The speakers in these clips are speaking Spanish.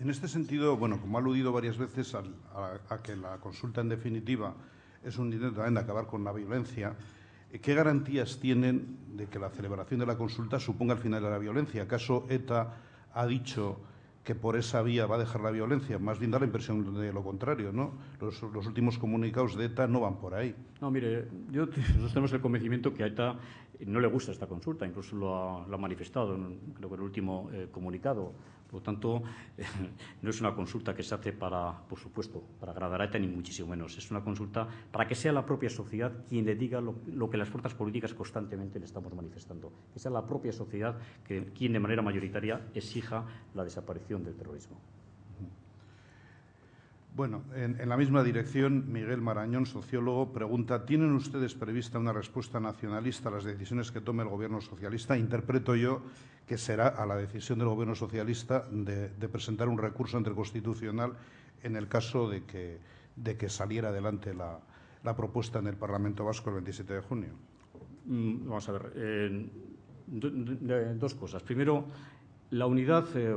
En este sentido, bueno, como ha aludido varias veces a que la consulta en definitiva es un intento también de acabar con la violencia, ¿qué garantías tienen de que la celebración de la consulta suponga el final de la violencia? ¿Acaso ETA ha dicho que por esa vía va a dejar la violencia? Más bien da la impresión de lo contrario, ¿no? Los últimos comunicados de ETA no van por ahí. No, mire, nosotros tenemos el convencimiento que a ETA no le gusta esta consulta, incluso lo ha manifestado, creo que en el último comunicado. Por lo tanto, no es una consulta que se hace por supuesto, para agradar a ETA, ni muchísimo menos. Es una consulta para que sea la propia sociedad quien le diga lo que las fuerzas políticas constantemente le estamos manifestando. Que sea la propia sociedad quien de manera mayoritaria exija la desaparición del terrorismo. Bueno, en la misma dirección, Miguel Marañón, sociólogo, pregunta: ¿tienen ustedes prevista una respuesta nacionalista a las decisiones que tome el Gobierno socialista? Interpreto yo que será a la decisión del Gobierno socialista de presentar un recurso ante el Constitucional en el caso de que saliera adelante la propuesta en el Parlamento Vasco el 27 de junio. Vamos a ver, dos cosas. Primero, la unidad de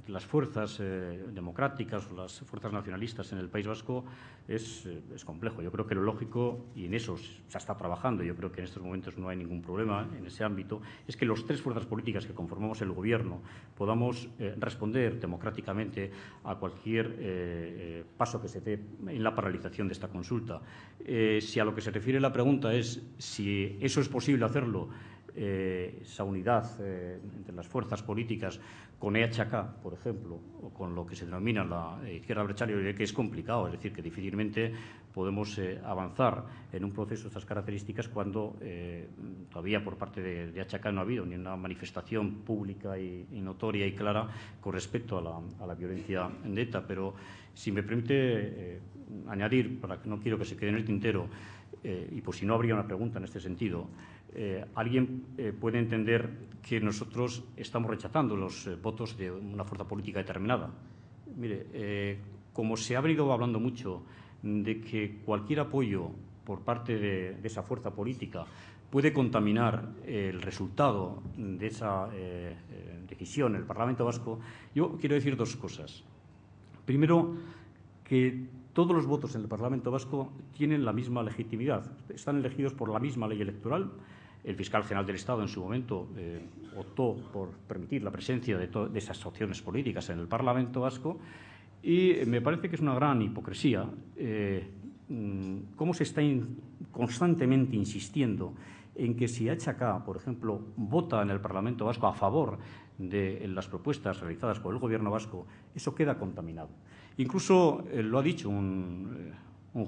las fuerzas democráticas o las fuerzas nacionalistas en el País Vasco es complejo. Yo creo que lo lógico, y en eso se está trabajando, yo creo que en estos momentos no hay ningún problema en ese ámbito, es que las tres fuerzas políticas que conformamos el Gobierno podamos responder democráticamente a cualquier paso que se dé en la paralización de esta consulta. Si a lo que se refiere la pregunta es si eso es posible hacerlo, esa unidad entre las fuerzas políticas con EHK, por ejemplo, o con lo que se denomina la izquierda abertzale, yo diría que es complicado, es decir, que difícilmente podemos avanzar en un proceso de estas características cuando todavía por parte de EHK no ha habido ni una manifestación pública y notoria y clara con respecto a la violencia de ETA. Pero si me permite añadir, para que no quiero que se quede en el tintero, y por si no habría una pregunta en este sentido, alguien puede entender que nosotros estamos rechazando los votos de una fuerza política determinada. Mire, como se ha venido hablando mucho de que cualquier apoyo por parte de esa fuerza política puede contaminar el resultado de esa decisión en el Parlamento Vasco, yo quiero decir dos cosas. Primero, que todos los votos en el Parlamento Vasco tienen la misma legitimidad, están elegidos por la misma ley electoral. El fiscal general del Estado en su momento optó por permitir la presencia de esas opciones políticas en el Parlamento Vasco y me parece que es una gran hipocresía cómo se está constantemente insistiendo en que si EHK, por ejemplo, vota en el Parlamento Vasco a favor de las propuestas realizadas por el Gobierno vasco, eso queda contaminado. Incluso lo ha dicho un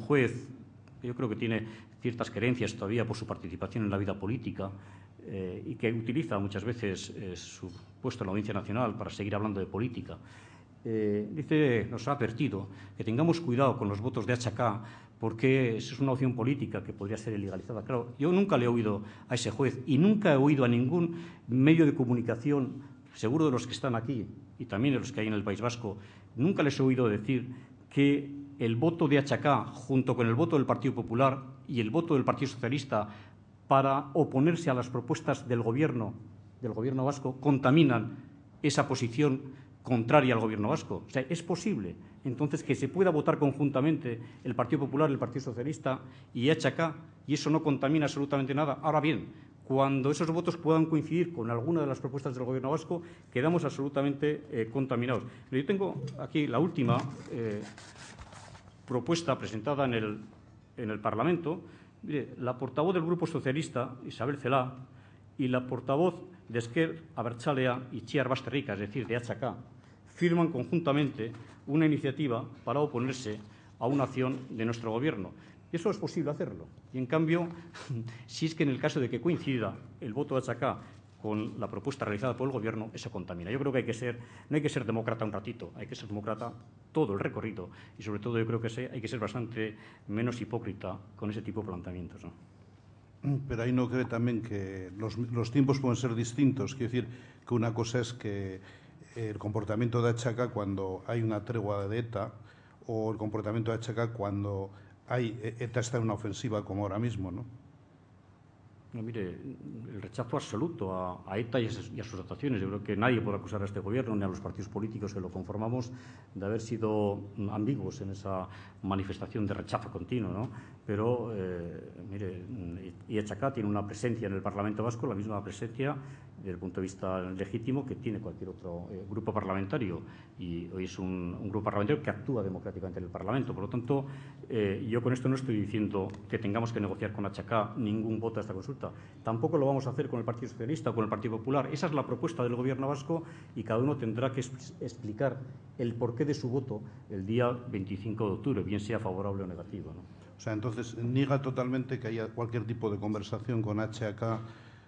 juez que yo creo que tiene ciertas querencias todavía por su participación en la vida política y que utiliza muchas veces su puesto en la Audiencia Nacional para seguir hablando de política. Nos ha advertido que tengamos cuidado con los votos de EHK porque eso es una opción política que podría ser ilegalizada. Claro, yo nunca le he oído a ese juez y nunca he oído a ningún medio de comunicación, seguro de los que están aquí y también de los que hay en el País Vasco, nunca les he oído decir que el voto de EHK, junto con el voto del Partido Popular y el voto del Partido Socialista para oponerse a las propuestas del Gobierno vasco, contaminan esa posición contraria al Gobierno vasco. O sea, es posible, entonces, que se pueda votar conjuntamente el Partido Popular, el Partido Socialista y EHK, y eso no contamina absolutamente nada. Ahora bien, cuando esos votos puedan coincidir con alguna de las propuestas del Gobierno vasco, quedamos absolutamente contaminados. Pero yo tengo aquí la última propuesta presentada en el Parlamento. Mire, la portavoz del Grupo Socialista, Isabel Celaá, y la portavoz de Ezker Abertzalea, Itziar Basterrika, es decir, de EHK, firman conjuntamente una iniciativa para oponerse a una acción de nuestro Gobierno. Eso es posible hacerlo. Y, en cambio, si es que en el caso de que coincida el voto de EHK con la propuesta realizada por el Gobierno, eso contamina. Yo creo que no hay que ser demócrata un ratito, hay que ser demócrata todo el recorrido y, sobre todo, yo creo que hay que ser bastante menos hipócrita con ese tipo de planteamientos, ¿no? Pero ahí no cree también que los tiempos pueden ser distintos. Quiero decir que una cosa es que el comportamiento de EHK cuando hay una tregua de ETA o el comportamiento de EHK cuando ETA está en una ofensiva como ahora mismo, ¿no? No, mire, el rechazo absoluto a ETA y a sus actuaciones. Yo creo que nadie puede acusar a este Gobierno ni a los partidos políticos que lo conformamos de haber sido ambiguos en esa manifestación de rechazo continuo, ¿no? Pero, mire, IHK tiene una presencia en el Parlamento Vasco, la misma presencia desde el punto de vista legítimo que tiene cualquier otro grupo parlamentario, y hoy es un grupo parlamentario que actúa democráticamente en el Parlamento. Por lo tanto, yo con esto no estoy diciendo que tengamos que negociar con HK ningún voto a esta consulta. Tampoco lo vamos a hacer con el Partido Socialista o con el Partido Popular. Esa es la propuesta del Gobierno vasco y cada uno tendrá que explicar el porqué de su voto el día 25 de octubre, bien sea favorable o negativo, ¿no? O sea, entonces, niega totalmente que haya cualquier tipo de conversación con HK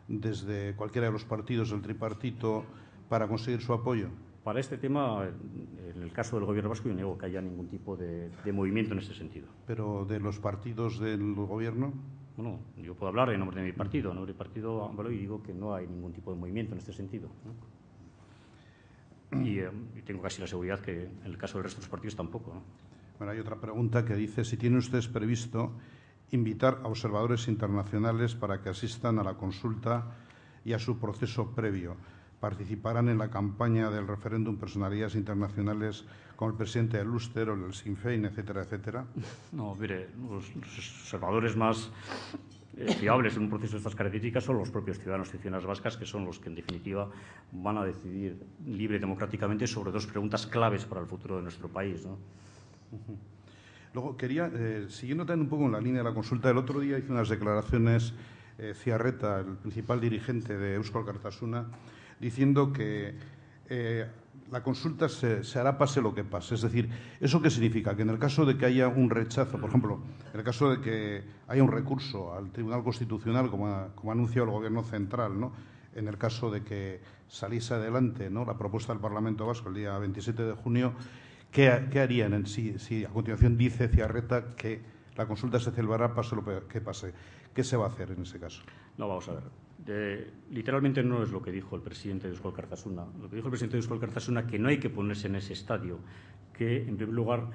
desde cualquiera de los partidos del tripartito para conseguir su apoyo. Para este tema, en el caso del Gobierno vasco, yo niego que haya ningún tipo de movimiento en ese sentido. ¿Pero de los partidos del Gobierno? Bueno, yo puedo hablar en nombre de mi partido. En nombre del partido hablo y digo que no hay ningún tipo de movimiento en este sentido, ¿no? Y tengo casi la seguridad que en el caso del resto de los partidos tampoco, ¿no? Bueno, hay otra pregunta que dice si tienen ustedes previsto invitar a observadores internacionales para que asistan a la consulta y a su proceso previo. Participarán en la campaña del referéndum personalidades internacionales como el presidente del Ulster o el Sinn Féin, etcétera, etcétera. No, mire, los observadores más fiables en un proceso de estas características son los propios ciudadanos y ciudadanas vascas, que son los que en definitiva van a decidir libre y democráticamente sobre dos preguntas claves para el futuro de nuestro país, ¿no? Luego quería, siguiendo también un poco en la línea de la consulta, el otro día hizo unas declaraciones Ziarreta, el principal dirigente de Eusko Alkartasuna, diciendo que la consulta se hará pase lo que pase. Es decir, ¿eso qué significa? Que en el caso de que haya un rechazo, por ejemplo, en el caso de que haya un recurso al Tribunal Constitucional, como ha anunciado el Gobierno central, ¿no?, en el caso de que saliese adelante, ¿no?, la propuesta del Parlamento Vasco el día 27 de junio, ¿qué harían si a continuación dice Ziarreta que la consulta se celebrará pase lo que pase? ¿Qué se va a hacer en ese caso? No, vamos a ver. Literalmente no es lo que dijo el presidente de Eusko Alkartasuna. Lo que dijo el presidente de Eusko Alkartasuna, que no hay que ponerse en ese estadio, que en primer lugar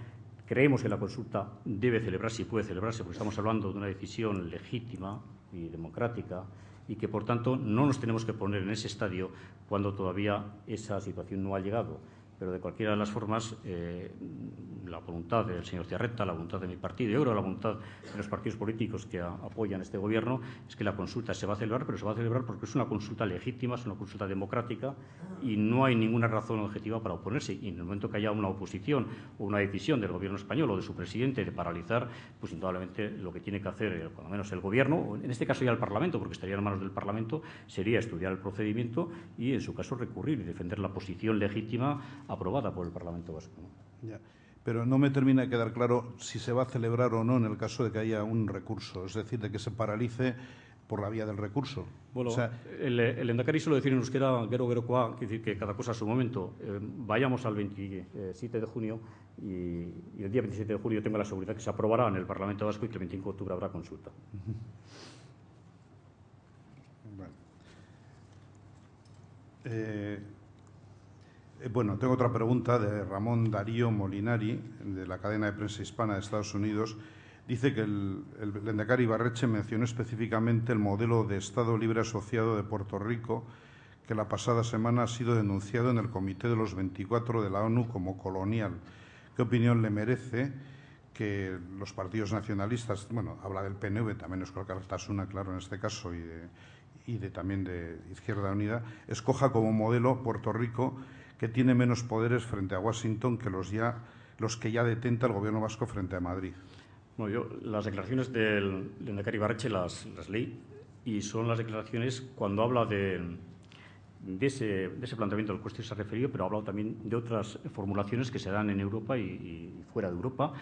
creemos que la consulta debe celebrarse y puede celebrarse, porque estamos hablando de una decisión legítima y democrática, y que por tanto no nos tenemos que poner en ese estadio cuando todavía esa situación no ha llegado. Pero de cualquiera de las formas, la voluntad del señor Ziarreta, la voluntad de mi partido, yo creo la voluntad de los partidos políticos que apoyan este Gobierno, es que la consulta se va a celebrar, pero se va a celebrar porque es una consulta legítima, es una consulta democrática y no hay ninguna razón objetiva para oponerse. Y en el momento que haya una oposición o una decisión del Gobierno español o de su presidente de paralizar, pues indudablemente lo que tiene que hacer, por lo menos el Gobierno, o en este caso ya el Parlamento, porque estaría en manos del Parlamento, sería estudiar el procedimiento y, en su caso, recurrir y defender la posición legítima aprobada por el Parlamento Vasco, ¿no? Ya. Pero no me termina de quedar claro si se va a celebrar o no en el caso de que haya un recurso, es decir, de que se paralice por la vía del recurso. Bueno, o sea, el lehendakari suele decir en euskera gero gerokoa, quiere decir que cada cosa a su momento. Vayamos al 27 de junio y el día 27 de junio tengo la seguridad que se aprobará en el Parlamento Vasco y que el 25 de octubre habrá consulta. Bueno, tengo otra pregunta de Ramón Darío Molinari, de la cadena de prensa hispana de Estados Unidos. Dice que el lehendakari Ibarretxe mencionó específicamente el modelo de Estado libre asociado de Puerto Rico, que la pasada semana ha sido denunciado en el Comité de los 24 de la ONU como colonial. ¿Qué opinión le merece que los partidos nacionalistas, bueno, habla del PNV, también Eusko Alkartasuna, claro, en este caso, y también de Izquierda Unida, escoja como modelo Puerto Rico, que tiene menos poderes frente a Washington que los que ya detenta el Gobierno vasco frente a Madrid? Bueno, yo las declaraciones del lehendakari Ibarretxe las leí, y son las declaraciones cuando habla de ese planteamiento al que usted se ha referido, pero ha hablado también de otras formulaciones que se dan en Europa y fuera de Europa,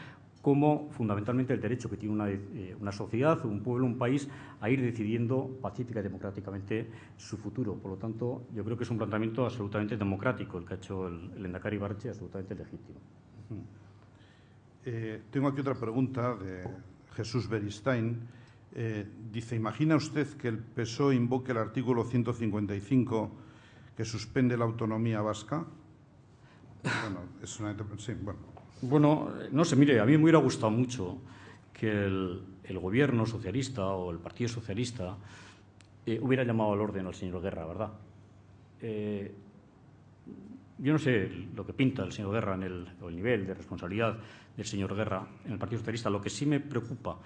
como fundamentalmente el derecho que tiene una sociedad, un pueblo, un país, a ir decidiendo pacífica y democráticamente su futuro. Por lo tanto, yo creo que es un planteamiento absolutamente democrático el que ha hecho el lehendakari Ibarretxe, absolutamente legítimo. Tengo aquí otra pregunta de Jesús Beristain. Dice, ¿imagina usted que el PSOE invoque el artículo 155 que suspende la autonomía vasca? Bueno, es una interpretación. Sí, bueno, no sé, mire, a mí me hubiera gustado mucho que el Gobierno socialista o el Partido Socialista hubiera llamado al orden al señor Guerra, ¿verdad? Yo no sé lo que pinta el señor Guerra o el nivel de responsabilidad del señor Guerra en el Partido Socialista. Lo que sí me preocupa,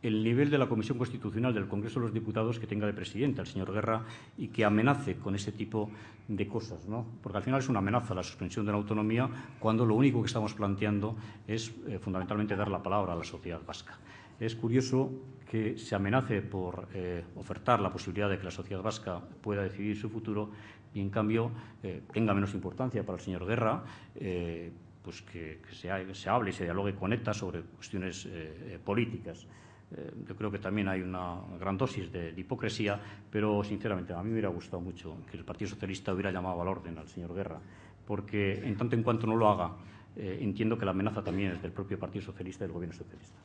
el nivel de la Comisión Constitucional del Congreso de los Diputados que tenga de presidente al señor Guerra y que amenace con ese tipo de cosas, ¿no? Porque al final es una amenaza la suspensión de la autonomía cuando lo único que estamos planteando es fundamentalmente dar la palabra a la sociedad vasca. Es curioso que se amenace por ofertar la posibilidad de que la sociedad vasca pueda decidir su futuro y, en cambio, tenga menos importancia para el señor Guerra pues que se hable y se dialogue con ETA sobre cuestiones políticas. Yo creo que también hay una gran dosis de hipocresía, pero, sinceramente, a mí me hubiera gustado mucho que el Partido Socialista hubiera llamado al orden al señor Guerra, porque, en tanto en cuanto no lo haga, entiendo que la amenaza también es del propio Partido Socialista y del Gobierno socialista.